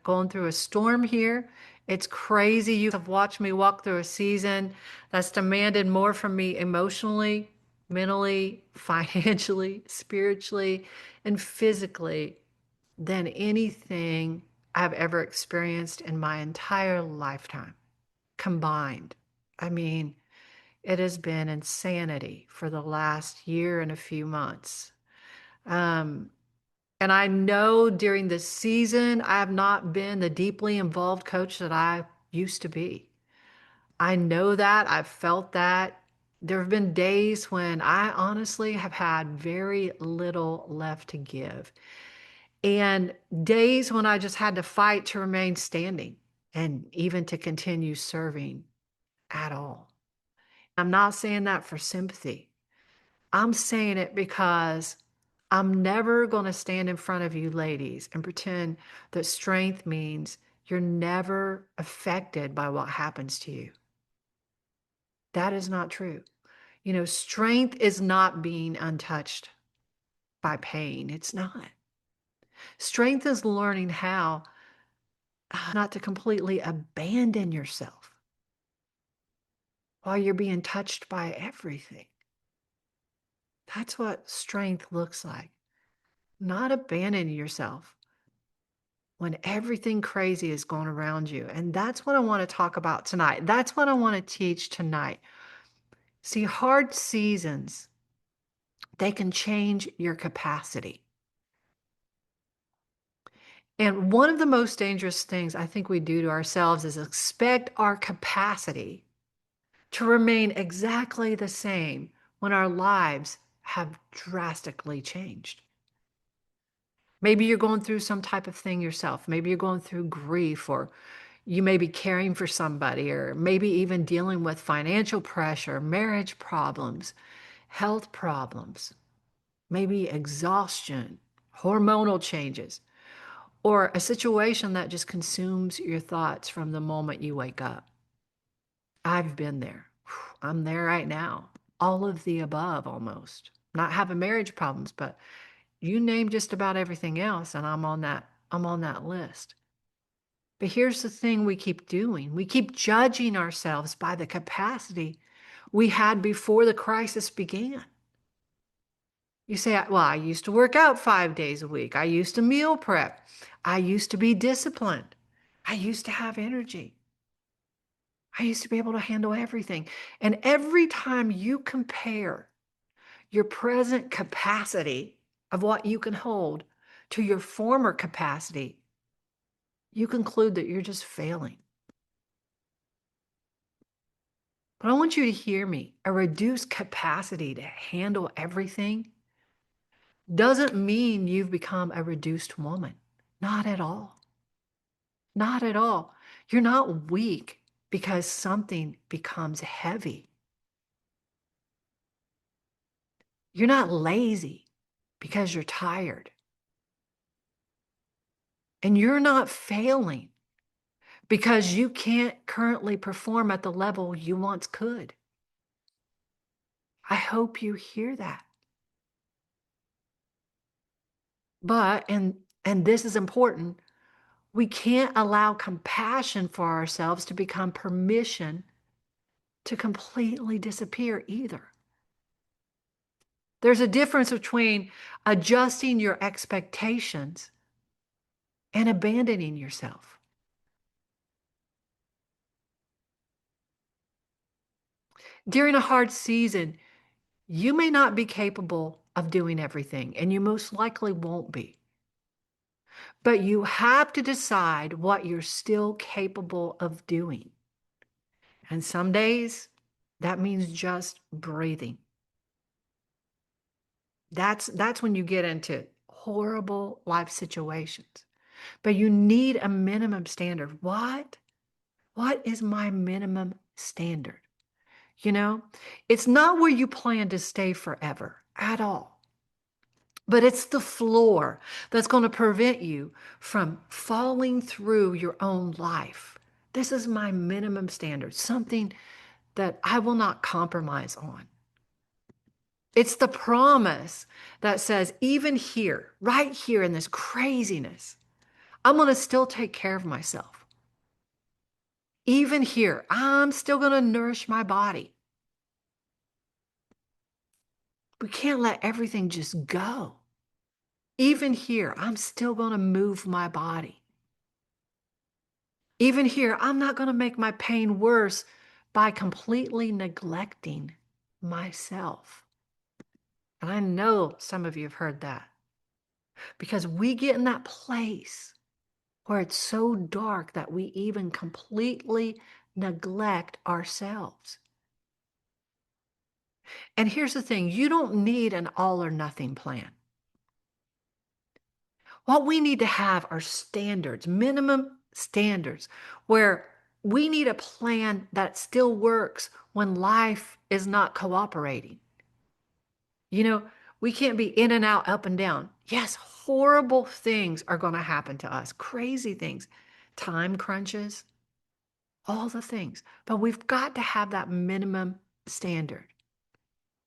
Going through a storm here. It's crazy. You have watched me walk through a season that's demanded more from me emotionally, mentally, financially, spiritually, and physically than anything I've ever experienced in my entire lifetime combined. I mean, it has been insanity for the last year and a few months. Um, and I know during this season, I have not been the deeply involved coach that I used to be. I know that. I've felt that. There have been days when I honestly have had very little left to give, and days when I just had to fight to remain standing and even to continue serving at all. I'm not saying that for sympathy. I'm saying it because I'm never going to stand in front of you ladies and pretend that strength means you're never affected by what happens to you. That is not true. Strength is not being untouched by pain. It's not. Strength is learning how not to completely abandon yourself while you're being touched by everything. That's what strength looks like. Not abandoning yourself when everything crazy is going around you. And that's what I want to talk about tonight. That's what I want to teach tonight. See, hard seasons, they can change your capacity. And one of the most dangerous things I think we do to ourselves is expect our capacity to remain exactly the same when our lives have drastically changed. Maybe you're going through some type of thing yourself. Maybe you're going through grief, or you may be caring for somebody, or maybe even dealing with financial pressure, marriage problems, health problems, maybe exhaustion, hormonal changes, or a situation that just consumes your thoughts from the moment you wake up. I've been there. I'm there right now. All of the above almost. Not having marriage problems, but you name just about everything else and I'm on that list. But here's the thing we keep doing. We keep judging ourselves by the capacity we had before the crisis began. You say, well, I used to work out 5 days a week. I used to meal prep. I used to be disciplined. I used to have energy. I used to be able to handle everything. And every time you compare your present capacity of what you can hold to your former capacity, you conclude that you're just failing. But I want you to hear me. A reduced capacity to handle everything doesn't mean you've become a reduced woman. Not at all. Not at all. You're not weak because something becomes heavy. You're not lazy because you're tired. And you're not failing because you can't currently perform at the level you once could. I hope you hear that. But, and this is important, we can't allow compassion for ourselves to become permission to completely disappear either. There's a difference between adjusting your expectations and abandoning yourself. During a hard season, you may not be capable of doing everything, and you most likely won't be. But you have to decide what you're still capable of doing. And some days, that means just breathing. That's when you get into horrible life situations. But you need a minimum standard. What is my minimum standard? You know, it's not where you plan to stay forever at all, but it's the floor that's going to prevent you from falling through your own life. This is my minimum standard, something that I will not compromise on. It's the promise that says, even here, right here in this craziness, I'm going to still take care of myself. Even here, I'm still going to nourish my body. We can't let everything just go. Even here, I'm still going to move my body. Even here, I'm not going to make my pain worse by completely neglecting myself. And I know some of you have heard that because we get in that place where it's so dark that we even completely neglect ourselves. And here's the thing, you don't need an all or nothing plan. What we need to have are standards, minimum standards, where we need a plan that still works when life is not cooperating. You know, we can't be in and out, up and down. Yes, horrible things are going to happen to us, crazy things, time crunches, all the things. But we've got to have that minimum standard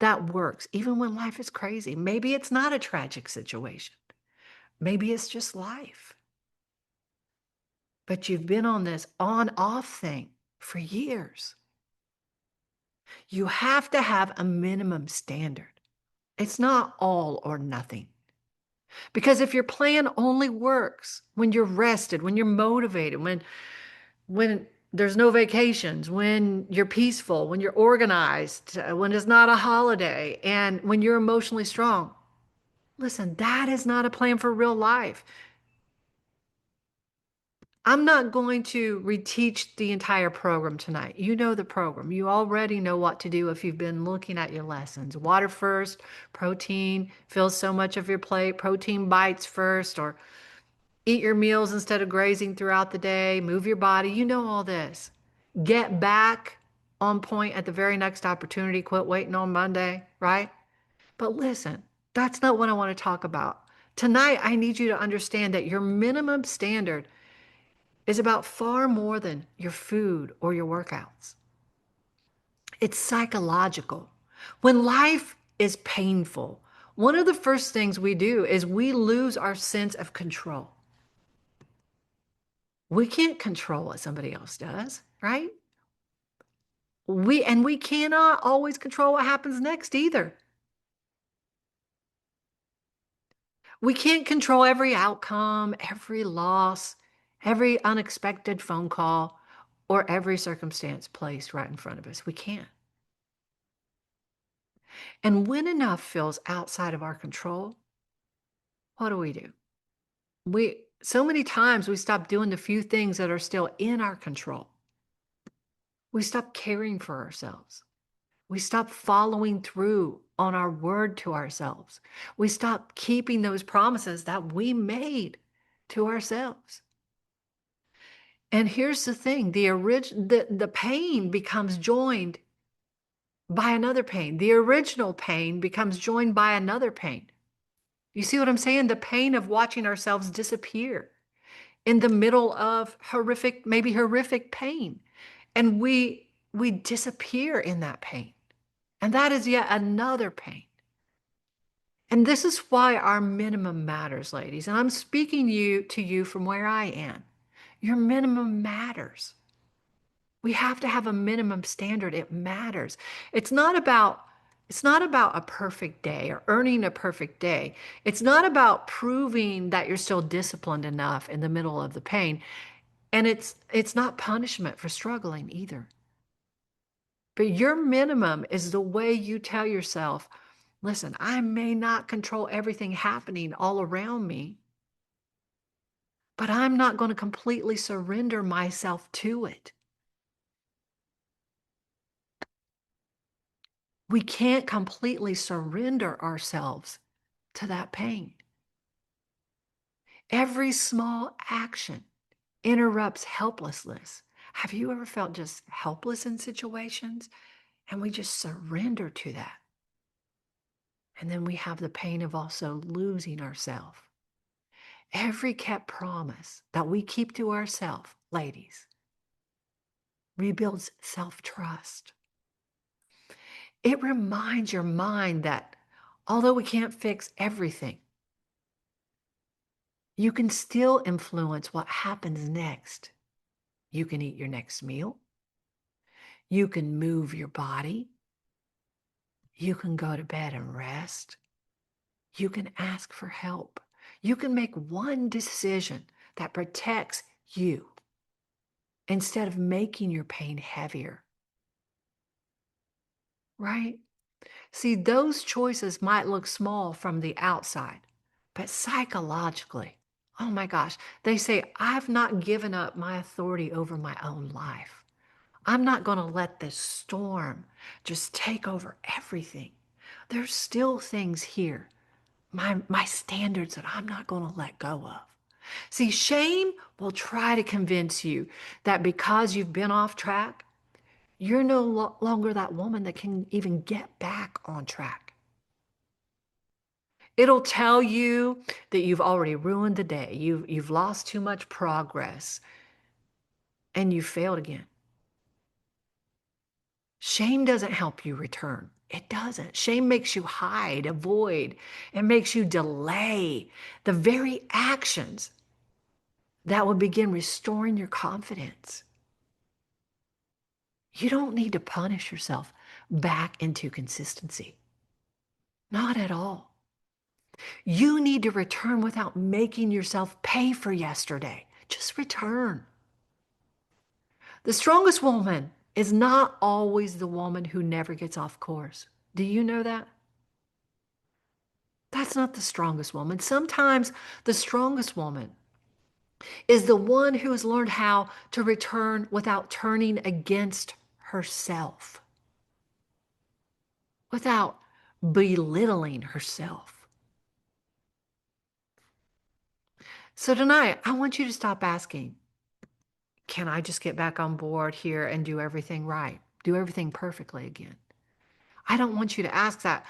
that works, even when life is crazy. Maybe it's not a tragic situation, maybe it's just life. But you've been on this on off thing for years. You have to have a minimum standard. It's not all or nothing. Because if your plan only works when you're rested, when you're motivated, when there's no vacations, when you're peaceful, when you're organized, when it's not a holiday, and when you're emotionally strong, listen, that is not a plan for real life. I'm not going to reteach the entire program tonight. You know the program. You already know what to do if you've been looking at your lessons. Water first, protein, fill so much of your plate, protein bites first, or eat your meals instead of grazing throughout the day, move your body. You know all this. Get back on point at the very next opportunity. Quit waiting on Monday, right? But listen, that's not what I want to talk about. Tonight, I need you to understand that your minimum standard is about far more than your food or your workouts. It's psychological. When life is painful, one of the first things we do is we lose our sense of control. We can't control what somebody else does, right? We cannot always control what happens next either. We can't control every outcome, every loss, every unexpected phone call, or every circumstance placed right in front of us. We can't. And when enough feels outside of our control, what do? We so many times we stop doing the few things that are still in our control. We stop caring for ourselves. We stop following through on our word to ourselves. We stop keeping those promises that we made to ourselves. And here's the thing, the pain becomes joined by another pain. The original pain becomes joined by another pain. You see what I'm saying? The pain of watching ourselves disappear in the middle of horrific, maybe horrific pain. And we disappear in that pain. And that is yet another pain. And this is why our minimum matters, ladies. And I'm speaking to you from where I am. Your minimum matters. We have to have a minimum standard. It matters. It's not about a perfect day or earning a perfect day. It's not about proving that you're still disciplined enough in the middle of the pain. And it's not punishment for struggling either. But your minimum is the way you tell yourself, listen, I may not control everything happening all around me, but I'm not going to completely surrender myself to it. We can't completely surrender ourselves to that pain. Every small action interrupts helplessness. Have you ever felt just helpless in situations? And we just surrender to that. And then we have the pain of also losing ourselves. Every kept promise that we keep to ourselves, ladies, rebuilds self-trust. It reminds your mind that although we can't fix everything, You can still influence what happens next. You can eat your next meal. You can move your body. You can go to bed and rest. You can ask for help. You can make one decision that protects you instead of making your pain heavier, right? See, those choices might look small from the outside, but psychologically, oh my gosh, they say, I've not given up my authority over my own life. I'm not going to let this storm just take over everything. There's still things here, my standards that I'm not going to let go of. See, shame will try to convince you that because you've been off track, you're no longer that woman that can even get back on track. It'll tell you that you've already ruined the day. You've lost too much progress and you failed again. Shame doesn't help you return. It doesn't. Shame makes you hide, avoid, and makes you delay the very actions that will begin restoring your confidence. You don't need to punish yourself back into consistency. Not at all. You need to return without making yourself pay for yesterday. Just return. The strongest woman is not always the woman who never gets off course. Do you know that? That's not the strongest woman. Sometimes the strongest woman is the one who has learned how to return without turning against herself, without belittling herself. So tonight, I want you to stop asking, can I just get back on board here and do everything right? Do everything perfectly again? I don't want you to ask that.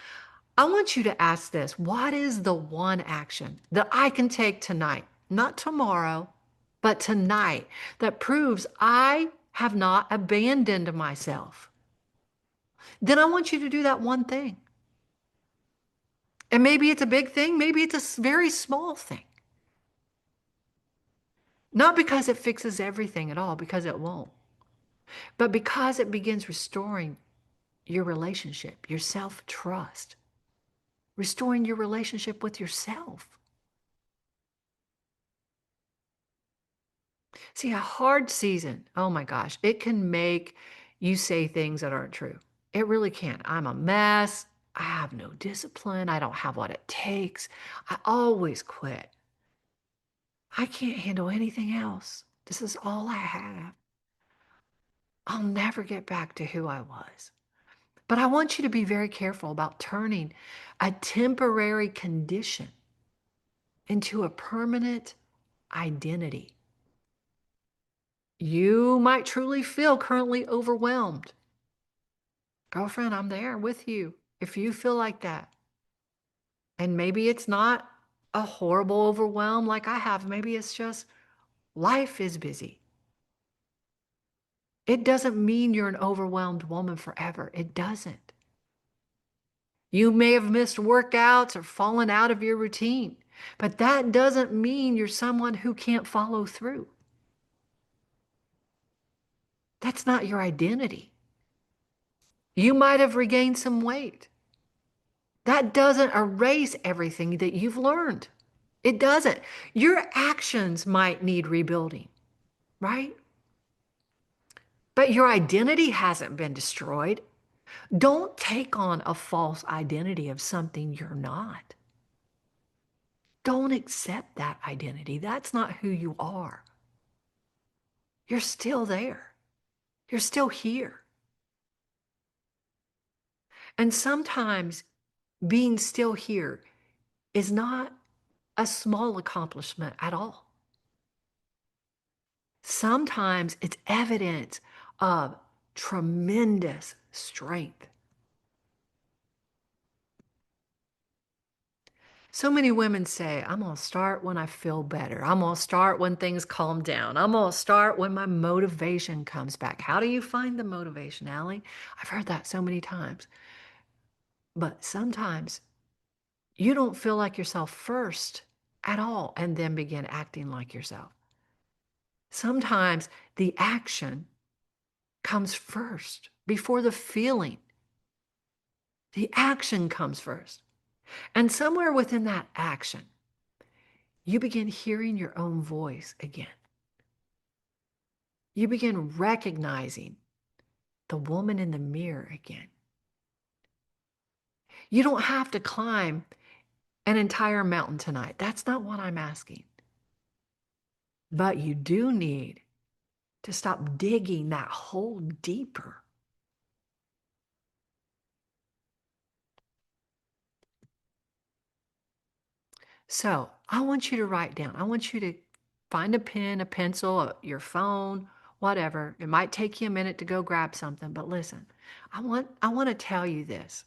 I want you to ask this. What is the one action that I can take tonight, not tomorrow, but tonight, that proves I have not abandoned myself? Then I want you to do that one thing. And maybe it's a big thing, maybe it's a very small thing. Not because it fixes everything at all, because it won't, but because it begins restoring your relationship, your self-trust, restoring your relationship with yourself. See, a hard season, oh my gosh, it can make you say things that aren't true. It really can. I'm a mess. I have no discipline. I don't have what it takes. I always quit. I can't handle anything else. This is all I have. I'll never get back to who I was. But I want you to be very careful about turning a temporary condition into a permanent identity. You might truly feel currently overwhelmed. Girlfriend, I'm there with you if you feel like that. And maybe it's not a horrible overwhelm like I have. Maybe it's just life is busy. It doesn't mean you're an overwhelmed woman forever. It doesn't. You may have missed workouts or fallen out of your routine, but that doesn't mean you're someone who can't follow through. That's not your identity. You might have regained some weight. That doesn't erase everything that you've learned. It doesn't. Your actions might need rebuilding, right? But your identity hasn't been destroyed. Don't take on a false identity of something you're not. Don't accept that identity. That's not who you are. You're still there. You're still here. And sometimes being still here is not a small accomplishment at all. Sometimes it's evidence of tremendous strength. So many women say, I'm going to start when I feel better. I'm going to start when things calm down. I'm going to start when my motivation comes back. How do you find the motivation, Allie? I've heard that so many times. But sometimes you don't feel like yourself first at all and then begin acting like yourself. Sometimes the action comes first before the feeling. The action comes first. And somewhere within that action, you begin hearing your own voice again. You begin recognizing the woman in the mirror again. You don't have to climb an entire mountain tonight. That's not what I'm asking. But you do need to stop digging that hole deeper. So I want you to write down. I want you to find a pen, a pencil, your phone, whatever. It might take you a minute to go grab something, but listen, I want to tell you this.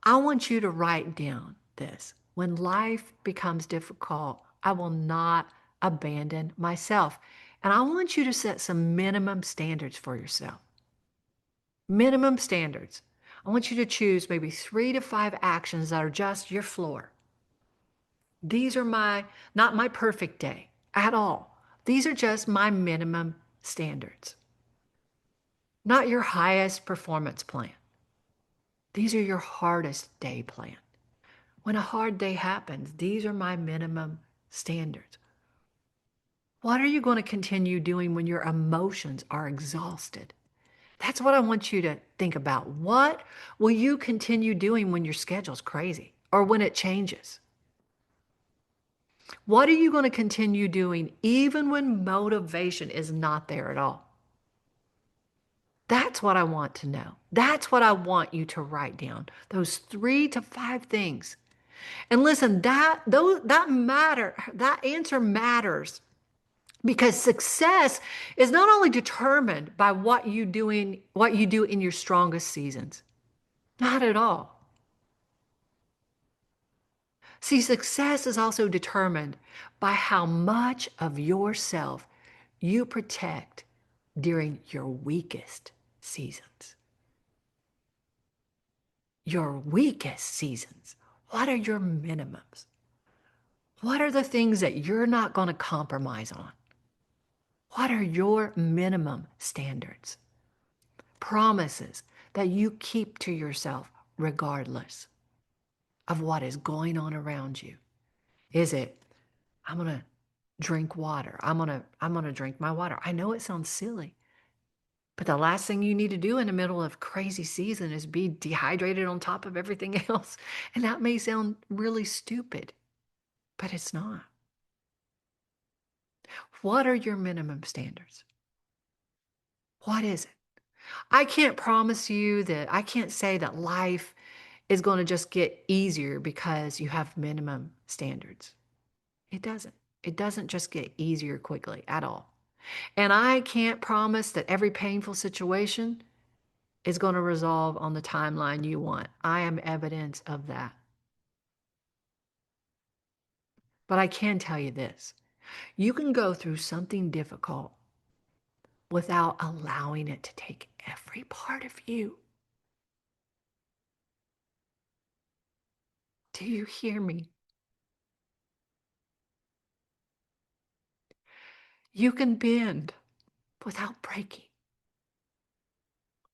I want you to write down this. When life becomes difficult, I will not abandon myself. And I want you to set some minimum standards for yourself. Minimum standards. I want you to choose maybe 3 to 5 actions that are just your floor. These are not my perfect day at all. These are just my minimum standards, not your highest performance plan. These are your hardest day plan. When a hard day happens, these are my minimum standards. What are you going to continue doing when your emotions are exhausted? That's what I want you to think about. What will you continue doing when your schedule's crazy or when it changes? What are you going to continue doing even when motivation is not there at all? That's what I want to know. That's what I want you to write down. Those 3 to 5 things. And listen, that answer matters because success is not only determined by what you do in your strongest seasons. Not at all. See, success is also determined by how much of yourself you protect during your weakest seasons. Your weakest seasons. What are your minimums? What are the things that you're not going to compromise on? What are your minimum standards? Promises that you keep to yourself regardless of what is going on around you. Is it, I'm going to drink water. I'm going to drink my water. I know it sounds silly, but the last thing you need to do in the middle of crazy season is be dehydrated on top of everything else. And that may sound really stupid, but it's not. What are your minimum standards? What is it? I can't promise you that, I can't say that life is going to just get easier because you have minimum standards. It doesn't. It doesn't just get easier quickly at all. And I can't promise that every painful situation is going to resolve on the timeline you want. I am evidence of that. But I can tell you this. You can go through something difficult without allowing it to take every part of you. Do you hear me? You can bend without breaking.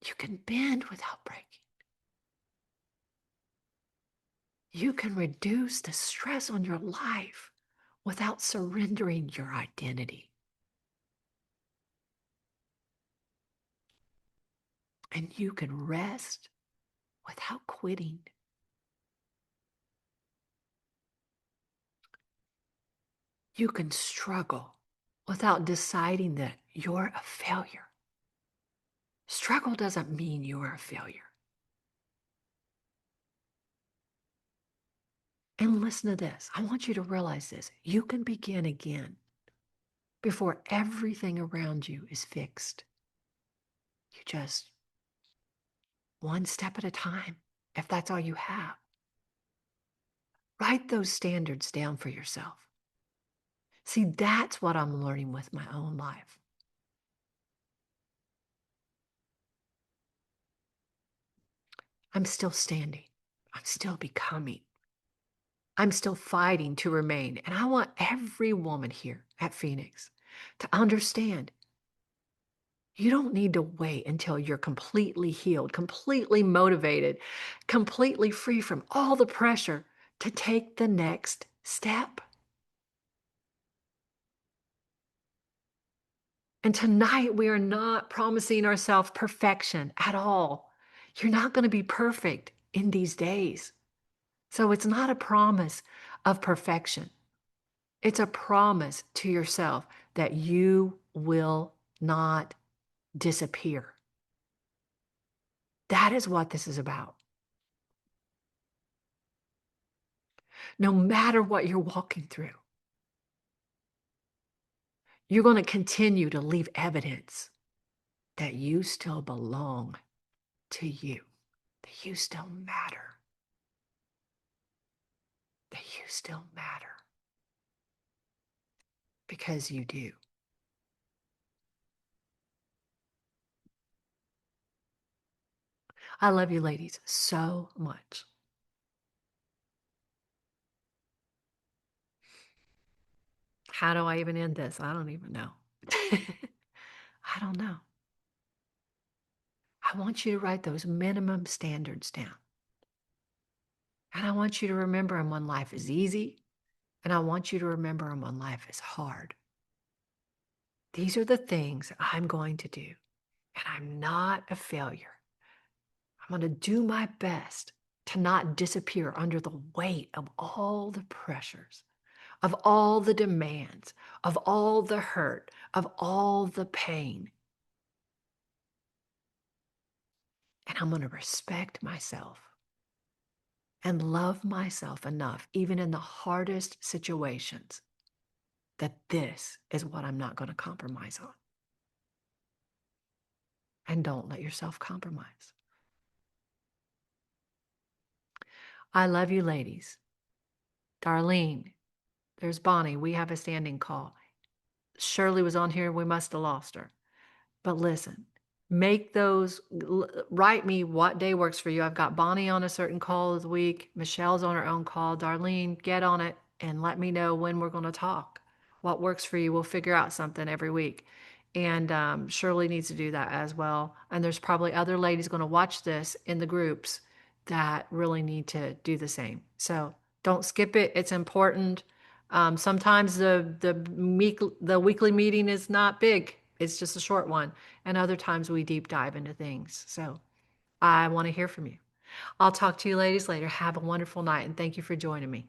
You can bend without breaking. You can reduce the stress on your life without surrendering your identity. And you can rest without quitting. You can struggle without deciding that you're a failure. Struggle doesn't mean you're a failure. And listen to this. I want you to realize this. You can begin again before everything around you is fixed. You just one step at a time, if that's all you have. Write those standards down for yourself. See, that's what I'm learning with my own life. I'm still standing. I'm still becoming. I'm still fighting to remain. And I want every woman here at Phoenix to understand you don't need to wait until you're completely healed, completely motivated, completely free from all the pressure to take the next step. And tonight, we are not promising ourselves perfection at all. You're not going to be perfect in these days. So it's not a promise of perfection. It's a promise to yourself that you will not disappear. That is what this is about. No matter what you're walking through, you're going to continue to leave evidence that you still belong to you, that you still matter, that you still matter because you do. I love you, ladies, so much. How do I even end this? I don't even know. I don't know. I want you to write those minimum standards down. And I want you to remember them when life is easy. And I want you to remember them when life is hard. These are the things I'm going to do. And I'm not a failure. I'm going to do my best to not disappear under the weight of all the pressures, of all the demands, of all the hurt, of all the pain. And I'm going to respect myself and love myself enough, even in the hardest situations, that this is what I'm not going to compromise on. And don't let yourself compromise. I love you, ladies. Darlene, there's Bonnie. We have a standing call. Shirley was on here. We must have lost her. But listen, make those, write me what day works for you. I've got Bonnie on a certain call this week. Michelle's on her own call. Darlene, get on it and let me know when we're going to talk. What works for you? We'll figure out something every week. And Shirley needs to do that as well. And there's probably other ladies going to watch this in the groups that really need to do the same. So don't skip it. It's important. Sometimes the weekly meeting is not big. It's just a short one. And other times we deep dive into things. So I want to hear from you. I'll talk to you ladies later. Have a wonderful night and thank you for joining me.